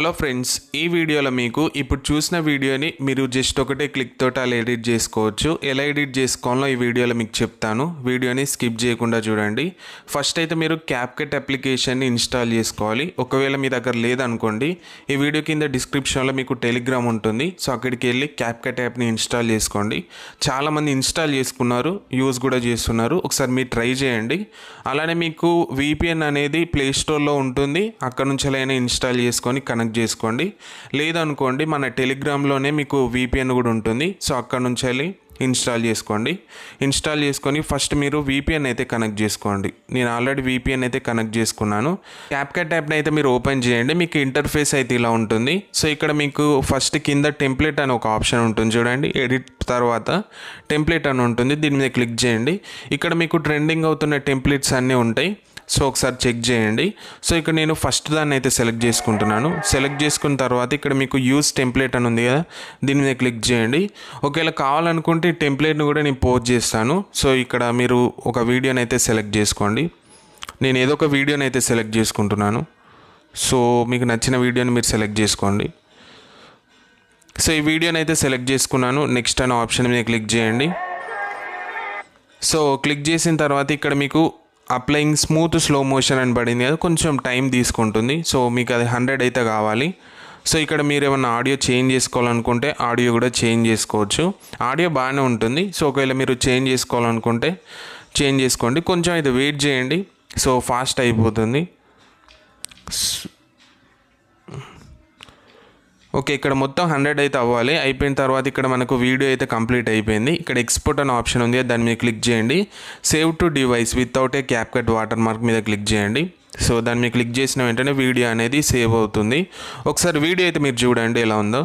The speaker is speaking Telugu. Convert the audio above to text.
హలో ఫ్రెండ్స్, ఈ వీడియోలో మీకు ఇప్పుడు చూసిన వీడియోని మీరు జస్ట్ ఒకటే క్లిక్ తోటి అలా ఎడిట్ చేసుకోవచ్చు. ఎలా ఎడిట్ చేసుకోవాలో ఈ వీడియోలో మీకు చెప్తాను. వీడియోని స్కిప్ చేయకుండా చూడండి. ఫస్ట్ అయితే మీరు క్యాప్కట్ అప్లికేషన్ని ఇన్స్టాల్ చేసుకోవాలి. ఒకవేళ మీ దగ్గర లేదనుకోండి, ఈ వీడియో కింద డిస్క్రిప్షన్లో మీకు టెలిగ్రామ్ ఉంటుంది. సో అక్కడికి వెళ్ళి క్యాప్కట్ యాప్ని ఇన్స్టాల్ చేసుకోండి. చాలామంది ఇన్స్టాల్ చేసుకున్నారు, యూజ్ కూడా చేస్తున్నారు. ఒకసారి మీరు ట్రై చేయండి. అలానే మీకు VPN అనేది ప్లే స్టోర్లో ఉంటుంది. అక్కడ నుంచి అయినా ఇన్స్టాల్ చేసుకొని కనెక్ట్ చేసుకోండి. లేదనుకోండి, మన టెలిగ్రామ్లోనే మీకు VPN కూడా ఉంటుంది. సో అక్కడ నుంచి వెళ్ళి ఇన్స్టాల్ చేసుకోండి. ఇన్స్టాల్ చేసుకొని ఫస్ట్ మీరు VPN అయితే కనెక్ట్ చేసుకోండి. నేను ఆల్రెడీ VPN అయితే కనెక్ట్ చేసుకున్నాను. క్యాప్కట్ యాప్ని అయితే మీరు ఓపెన్ చేయండి. మీకు ఇంటర్ఫేస్ అయితే ఇలా ఉంటుంది. సో ఇక్కడ మీకు ఫస్ట్ కింద టెంప్లెట్ అని ఒక ఆప్షన్ ఉంటుంది చూడండి. ఎడిట్ తర్వాత టెంప్లెట్ అని ఉంటుంది. దీని మీద క్లిక్ చేయండి. ఇక్కడ మీకు ట్రెండింగ్ అవుతున్న టెంప్లెట్స్ అన్నీ ఉంటాయి. సో ఒకసారి చెక్ చేయండి. సో ఇక్కడ నేను ఫస్ట్ దాన్ని అయితే సెలెక్ట్ చేసుకుంటున్నాను. సెలెక్ట్ చేసుకున్న తర్వాత ఇక్కడ మీకు యూజ్ టెంప్లెట్ అని ఉంది కదా, దీని మీద క్లిక్ చేయండి. ఒకవేళ కావాలనుకుంటే ఈ టెంప్లెట్ని కూడా నేను పోస్ట్ చేస్తాను. సో ఇక్కడ మీరు ఒక వీడియోని అయితే సెలెక్ట్ చేసుకోండి. నేను ఏదో ఒక వీడియోని అయితే సెలెక్ట్ చేసుకుంటున్నాను. సో మీకు నచ్చిన వీడియోని మీరు సెలెక్ట్ చేసుకోండి. సో ఈ వీడియోని అయితే సెలెక్ట్ చేసుకున్నాను. నెక్స్ట్ అనే ఆప్షన్ మీద క్లిక్ చేయండి. సో క్లిక్ చేసిన తర్వాత ఇక్కడ మీకు అప్లయింగ్ స్మూత్ స్లో మోషన్ అని పడింది కదా, కొంచెం టైం తీసుకుంటుంది. సో మీకు అది 100 అయితే కావాలి. సో ఇక్కడ మీరు ఏమైనా ఆడియో చేంజ్ చేసుకోవాలనుకుంటే ఆడియో కూడా చేంజ్ చేసుకోవచ్చు. ఆడియో బాగానే ఉంటుంది. సో ఒకవేళ మీరు చేంజ్ చేసుకోవాలనుకుంటే చేంజ్ చేసుకోండి. కొంచెం అయితే వెయిట్ చేయండి. సో ఫాస్ట్ అయిపోతుంది. ఓకే, ఇక్కడ మొత్తం 100 అయితే అవ్వాలి. అయిపోయిన తర్వాత ఇక్కడ మనకు వీడియో అయితే కంప్లీట్ అయిపోయింది. ఇక్కడ ఎక్స్పోర్ట్ అనే ఆప్షన్ ఉంది, దాని మీద క్లిక్ చేయండి. Save to device without a CapCut water mark మీద క్లిక్ చేయండి. సో దాని మీద క్లిక్ చేసిన వెంటనే వీడియో అనేది సేవ్ అవుతుంది. ఒకసారి వీడియో అయితే మీరు చూడండి ఎలా ఉందో.